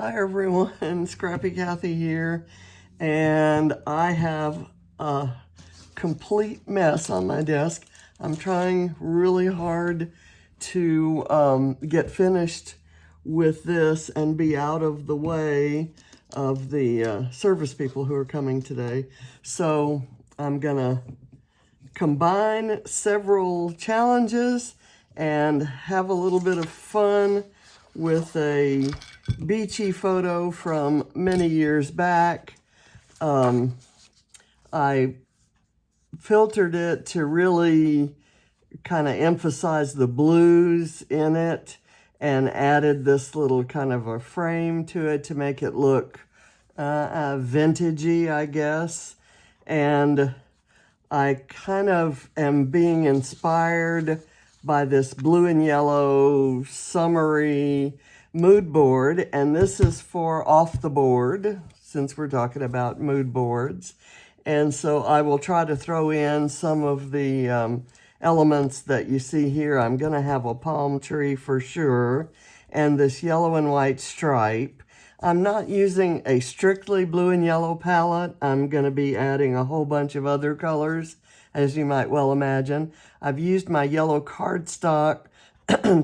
Hi everyone, Scrappy Kathy here, and I have a complete mess on my desk. I'm trying really hard to get finished with this and be out of the way of the service people who are coming today. So I'm gonna combine several challenges and have a little bit of fun with a beachy photo from many years back. I filtered it to really kind of emphasize the blues in it and added this little kind of a frame to it to make it look vintagey, I guess. And I kind of am being inspired by this blue and yellow summery mood board, and this is for off the board, since we're talking about mood boards. And so I will try to throw in some of the elements that you see here. I'm going to have a palm tree for sure, and this yellow and white stripe. I'm not using a strictly blue and yellow palette. I'm going to be adding a whole bunch of other colors, as you might well imagine. I've used my yellow cardstock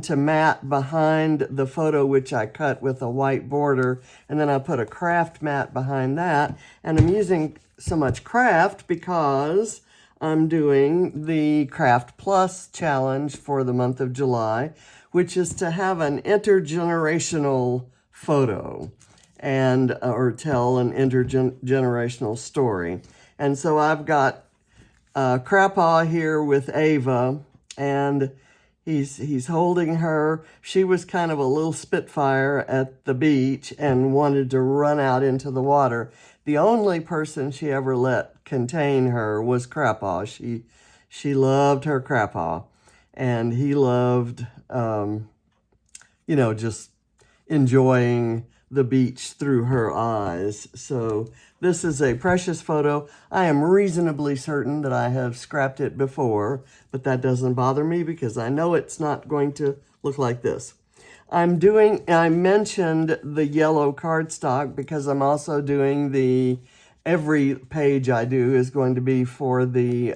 to mat behind the photo, which I cut with a white border, and then I put a Kraft mat behind that. And I'm using so much Kraft because I'm doing the Kraft Plus challenge for the month of July, which is to have an intergenerational photo and or tell an intergenerational story. And so I've got Crappaw here with Ava, and he's holding her. She was kind of a little spitfire at the beach and wanted to run out into the water. The only person she ever let contain her was Crappaw. She loved her Crappaw, and he loved, just enjoying the beach through her eyes. So this is a precious photo. I am reasonably certain that I have scrapped it before, but that doesn't bother me because I know it's not going to look like this. I mentioned the yellow cardstock because I'm also doing every page I do is going to be for the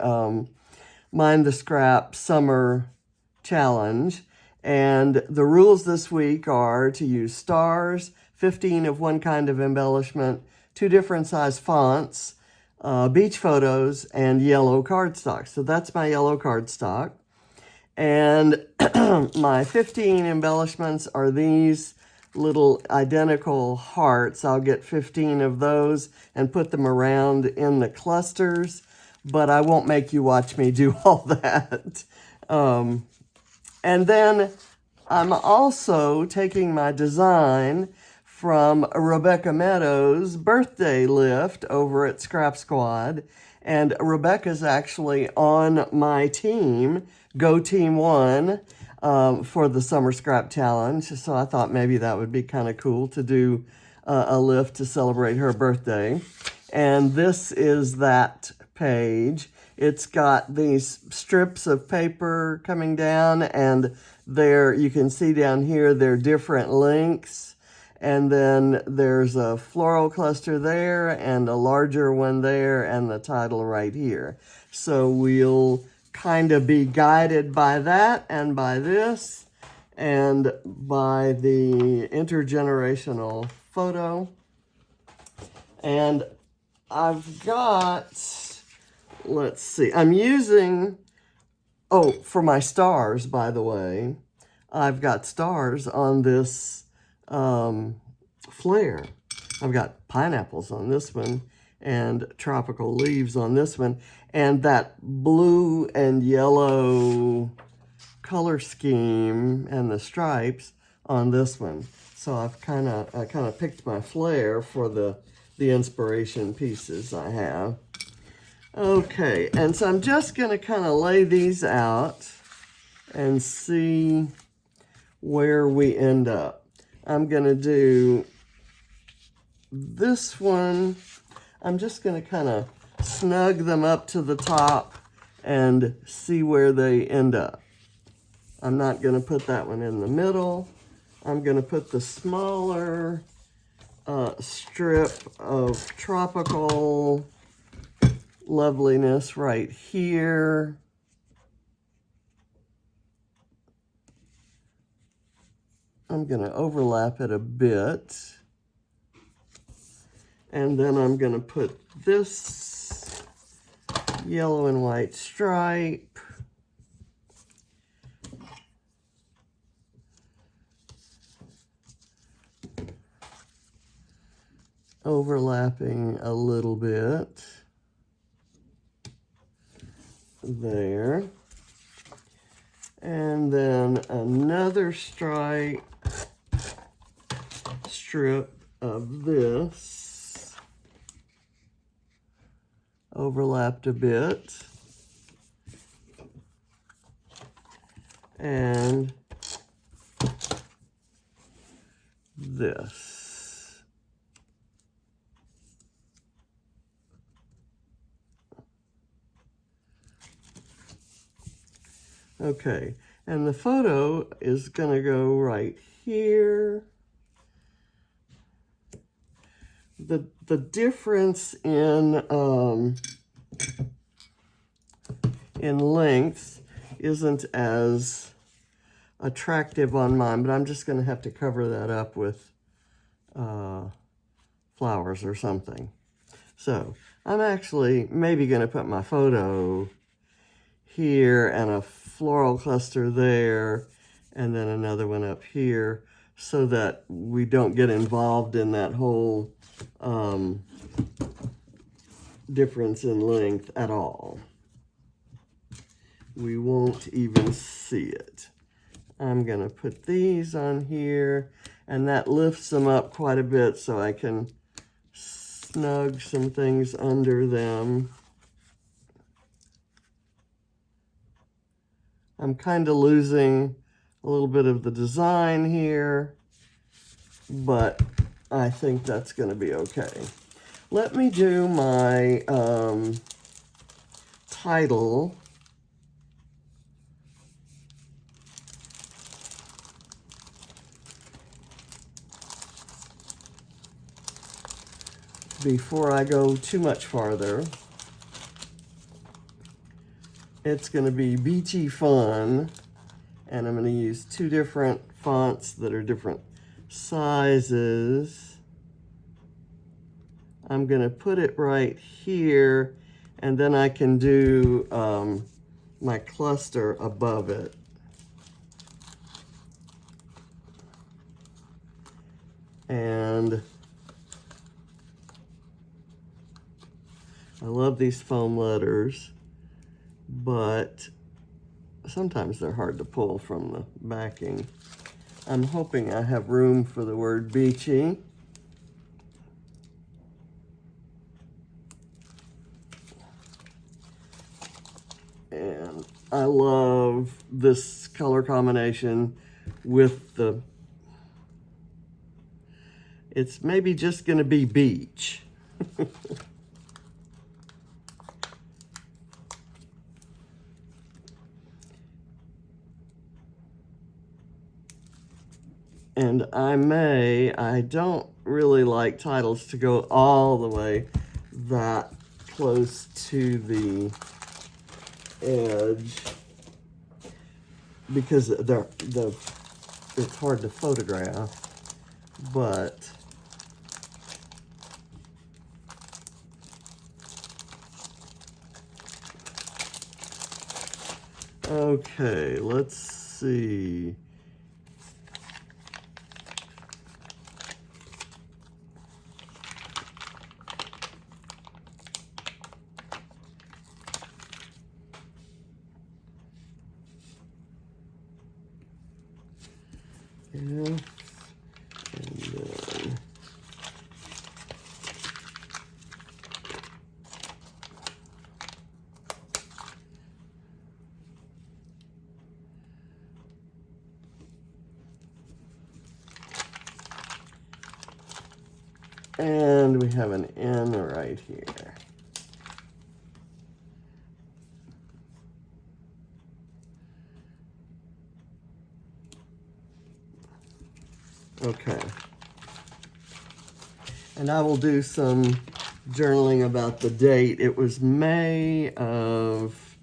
Mind the Scrap Summer Challenge. And the rules this week are to use stars, 15 of one kind of embellishment, 2 different size fonts, beach photos, and yellow cardstock. So that's my yellow cardstock. And my 15 embellishments are these little identical hearts. I'll get 15 of those and put them around in the clusters, but I won't make you watch me do all that. And then I'm also taking my design from Rebecca Meadows' birthday lift over at Scrap Squad. And Rebecca's actually on my team, Go Team 1, for the Summer Scrap Challenge. So I thought maybe that would be kind of cool to do a lift to celebrate her birthday. And this is that page. It's got these strips of paper coming down, and there you can see down here they're different lengths. And then there's a floral cluster there and a larger one there and the title right here. So we'll kind of be guided by that and by this and by the intergenerational photo. And I've got, let's see, I'm using, for my stars, by the way, I've got stars on this Flair. I've got pineapples on this one and tropical leaves on this one, and that blue and yellow color scheme and the stripes on this one. So I kind of picked my Flair for the inspiration pieces I have. Okay, and so I'm just going to kind of lay these out and see where we end up. I'm going to do this one. I'm just going to kind of snug them up to the top and see where they end up. I'm not going to put that one in the middle. I'm going to put the smaller strip of tropical loveliness right here. I'm going to overlap it a bit. And then I'm going to put this yellow and white stripe overlapping a little bit there. And then another strip of this overlapped a bit. And this. Okay, and the photo is going to go right here. The difference in length isn't as attractive on mine, but I'm just going to have to cover that up with flowers or something. So I'm actually maybe going to put my photo here and a floral cluster there, and then another one up here, so that we don't get involved in that whole difference in length at all. We won't even see it. I'm going to put these on here, and that lifts them up quite a bit so I can snug some things under them. I'm kind of losing a little bit of the design here, but I think that's going to be okay. Let me do my title. Before I go too much farther. It's going to be Beachy Fun, and I'm going to use two different fonts that are different sizes. I'm going to put it right here, and then I can do my cluster above it. And I love these foam letters, but sometimes they're hard to pull from the backing. I'm hoping I have room for the word beachy. And I love this color combination with the, it's maybe just going to be beach. And I don't really like titles to go all the way that close to the edge, because it's hard to photograph, but okay, let's see. Yeah. And we have an N right here. Okay. And I will do some journaling about the date. It was May of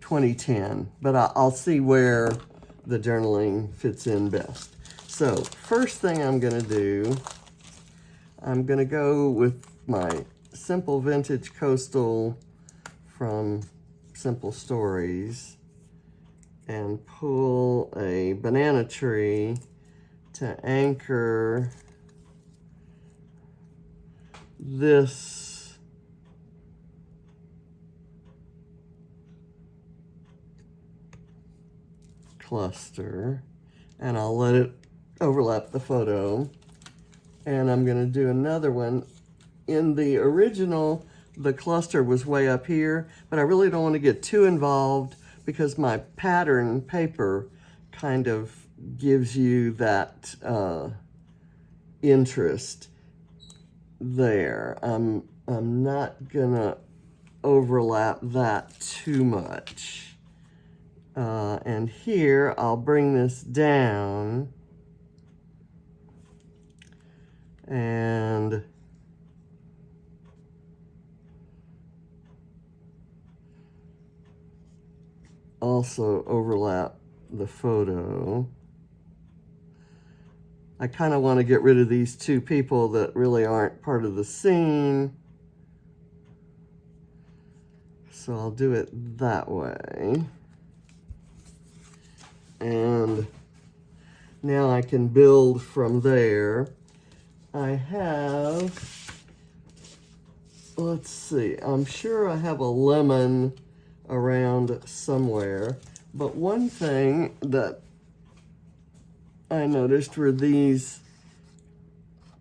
2010, but I'll see where the journaling fits in best. So first thing I'm gonna do, I'm gonna go with my Simple Vintage Coastal from Simple Stories and pull a banana tree to anchor this cluster, and I'll let it overlap the photo. And I'm going to do another one. In the original, the cluster was way up here, but I really don't want to get too involved because my pattern paper kind of gives you that interest there. I'm not gonna overlap that too much. And here I'll bring this down and also overlap the photo. I kind of want to get rid of these two people that really aren't part of the scene. So I'll do it that way. And now I can build from there. I have, let's see, I'm sure I have a lemon around somewhere. But one thing that I noticed were these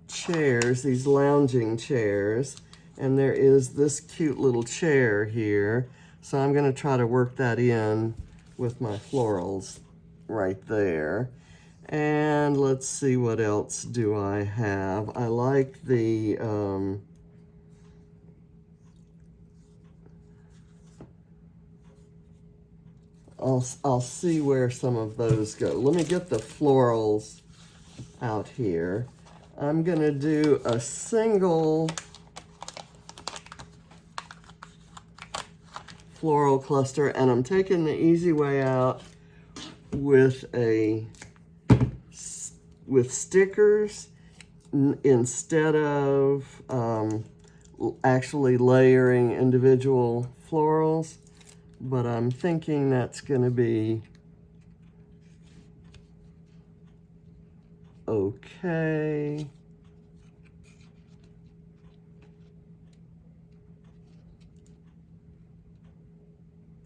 chairs, these lounging chairs, and there is this cute little chair here. So I'm going to try to work that in with my florals right there. And let's see, what else do I have? I like the I'll see where some of those go. Let me get the florals out here. I'm gonna do a single floral cluster, and I'm taking the easy way out with stickers instead of actually layering individual florals. But I'm thinking that's going to be okay.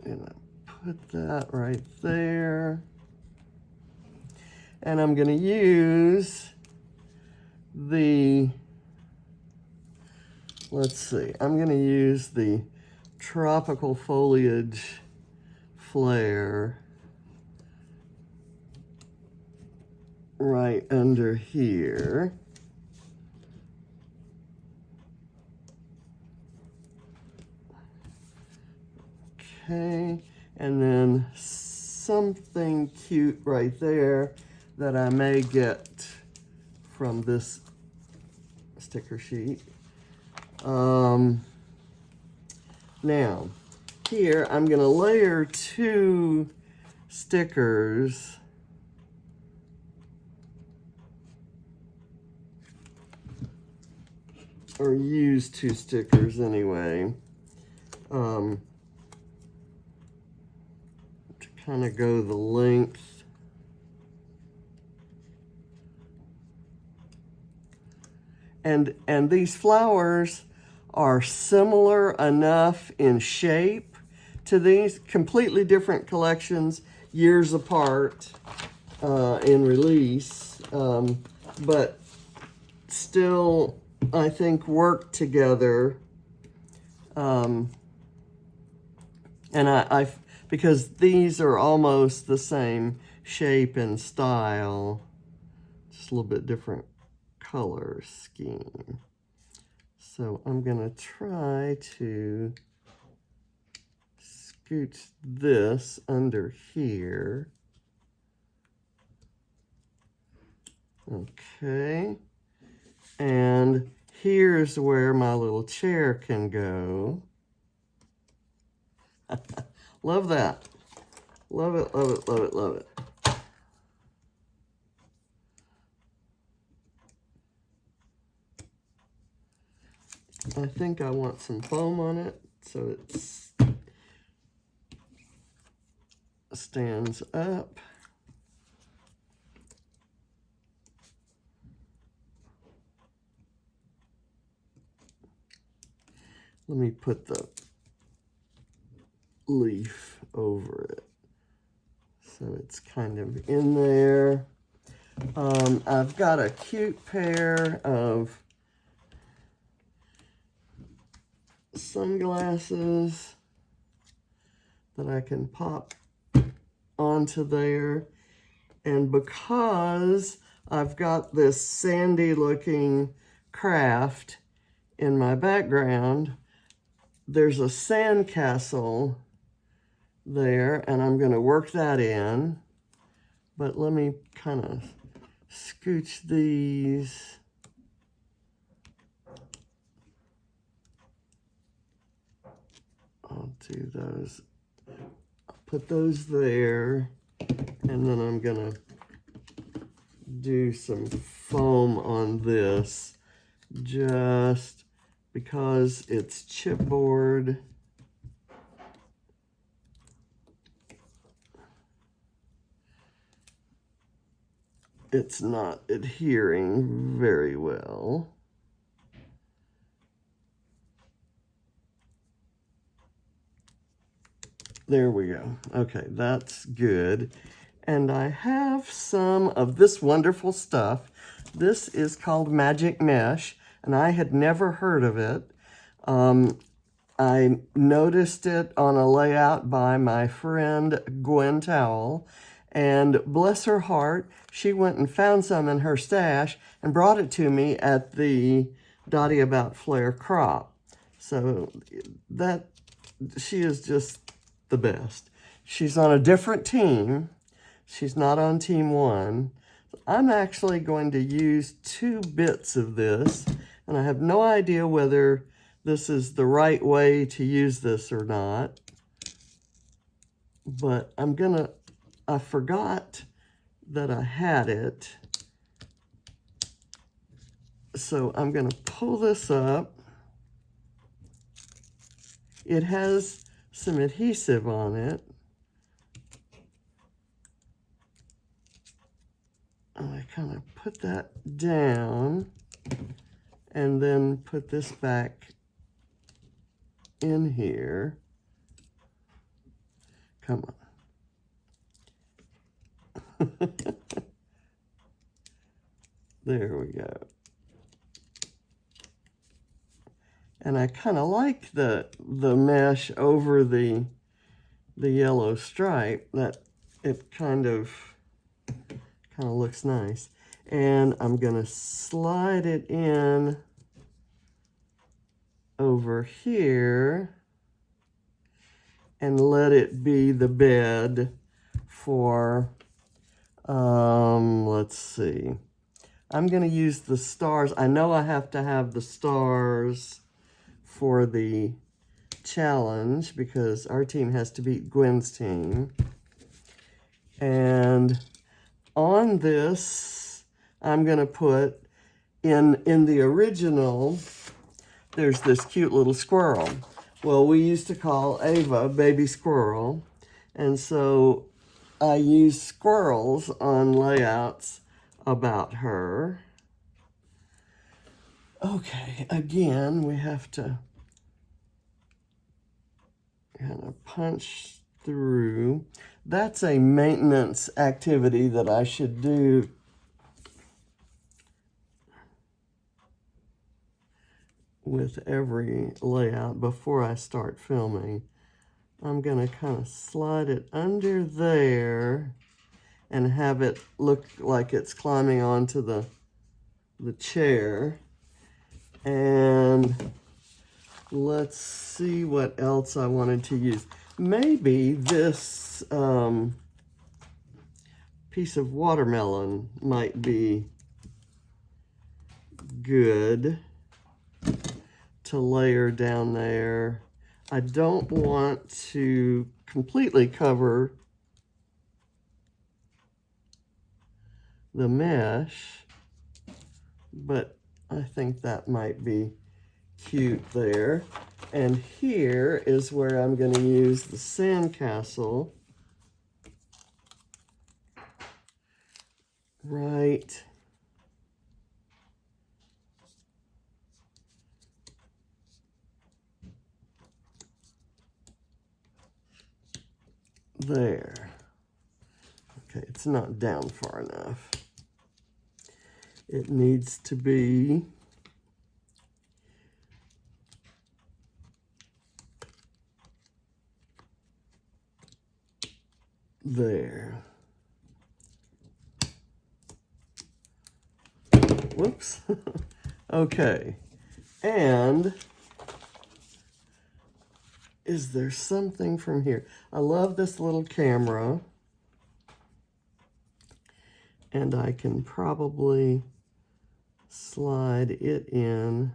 And I put that right there. And I'm going to use the, let's see, I'm going to use the Tropical Foliage Flair right under here. Okay, and then something cute right there that I may get from this sticker sheet. Now, here I'm going to layer 2 stickers or use 2 stickers anyway to kind of go the length. And these flowers are similar enough in shape to these, completely different collections, years apart in release, but still, I think, work together. And because these are almost the same shape and style, just a little bit different color scheme. So I'm gonna try to scoot this under here. Okay. And here's where my little chair can go. Love that. Love it, love it, love it, love it. I think I want some foam on it so it stands up. Let me put the leaf over it so it's kind of in there. I've got a cute pair of sunglasses that I can pop onto there, and because I've got this sandy looking Kraft in my background, there's a sand castle there, and I'm going to work that in. But let me kind of scooch these. I'll do those. I'll put those there, and then I'm going to do some foam on this just because it's chipboard. It's not adhering very well. There we go. Okay, that's good. And I have some of this wonderful stuff. This is called Magic Mesh, and I had never heard of it. I noticed it on a layout by my friend Gwen Towell, and bless her heart, she went and found some in her stash and brought it to me at the Dotty About Flair crop. So she is just the best. She's on a different team. She's not on team 1. I'm actually going to use 2 bits of this, and I have no idea whether this is the right way to use this or not. But I forgot that I had it. So I'm gonna pull this up. It has some adhesive on it. And I kind of put that down and then put this back in here. Come on. There we go. And I kind of like the mesh over the yellow stripe. That it kind of looks nice. And I'm gonna slide it in over here and let it be the bed for, let's see. I'm gonna use the stars. I know I have to have the stars for the challenge because our team has to beat Gwen's team. And on this, I'm gonna put in the original, there's this cute little squirrel. Well, we used to call Ava Baby Squirrel, and so I use squirrels on layouts about her. Okay, again, we have to kind of punch through. That's a maintenance activity that I should do with every layout before I start filming. I'm gonna kind of slide it under there and have it look like it's climbing onto the chair. And let's see what else I wanted to use. Maybe this piece of watermelon might be good to layer down there. I don't want to completely cover the mesh, but I think that might be cute there. And here is where I'm going to use the sandcastle right there. Okay, it's not down far enough. It needs to be there. Whoops. Okay. And is there something from here? I love this little camera. And I can probably slide it in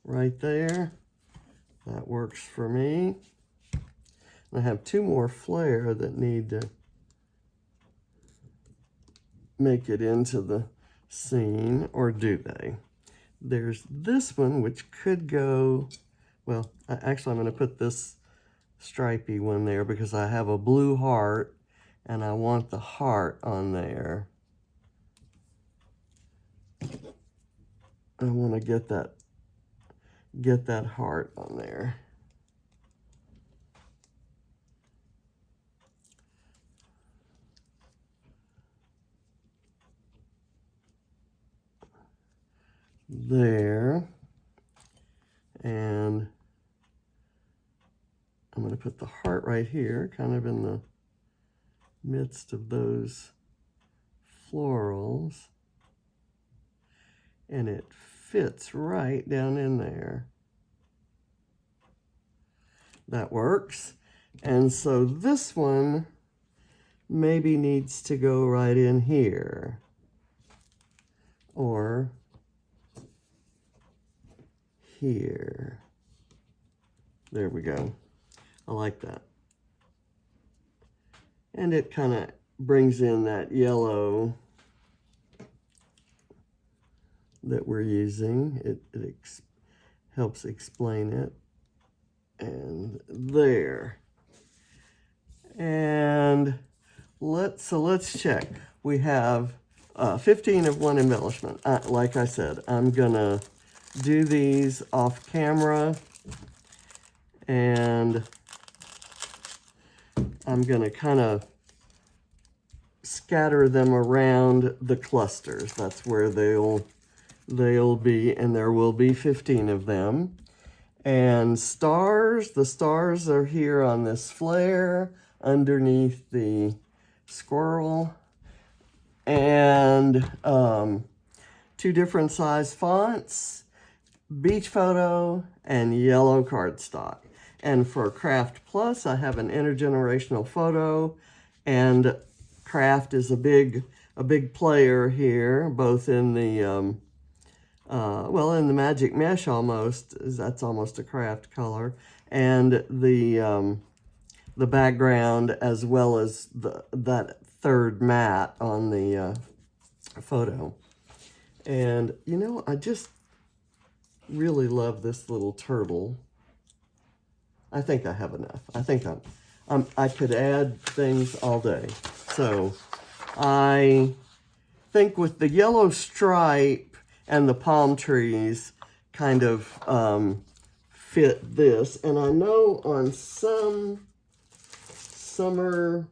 right there. That works for me. I have two more Flair that need to make it into the scene, or do they? There's this one, which could go, well, actually I'm going to put this stripy one there because I have a blue heart and I want the heart on there. I want to get that heart on there. There. And I'm going to put the heart right here, kind of in the midst of those florals. And it fits right down in there. That works. And so this one maybe needs to go right in here. Or here. There we go. I like that. And it kind of brings in that yellow that we're using. It helps explain it. And there. And let's check. We have 15 of one embellishment. Like I said, I'm gonna do these off camera, and I'm gonna kind of scatter them around the clusters. That's where they'll be, and there will be 15 of them. And stars, the stars are here on this flare underneath the squirrel. And 2 different size fonts, beach photo, and yellow cardstock. And for Kraft Plus, I have an intergenerational photo, and Kraft is a big player here, both in the well, in the magic mesh almost, that's almost a Kraft color, and the background, as well as that third matte on the photo. And you know, I just really love this little turtle. I think I have enough. I think I could add things all day. So I think with the yellow stripe and the palm trees kind of fit this. And I know on some summer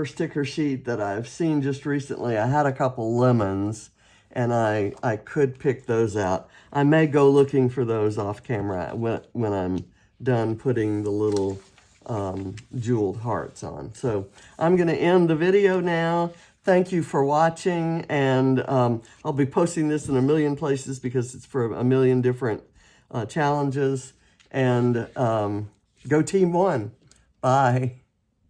sticker sheet that I've seen just recently, I had a couple lemons, and I could pick those out. I may go looking for those off camera when I'm done putting the little jeweled hearts on. So I'm going to end the video now. Thank you for watching, and I'll be posting this in a million places because it's for a million different challenges. And go Team 1. Bye.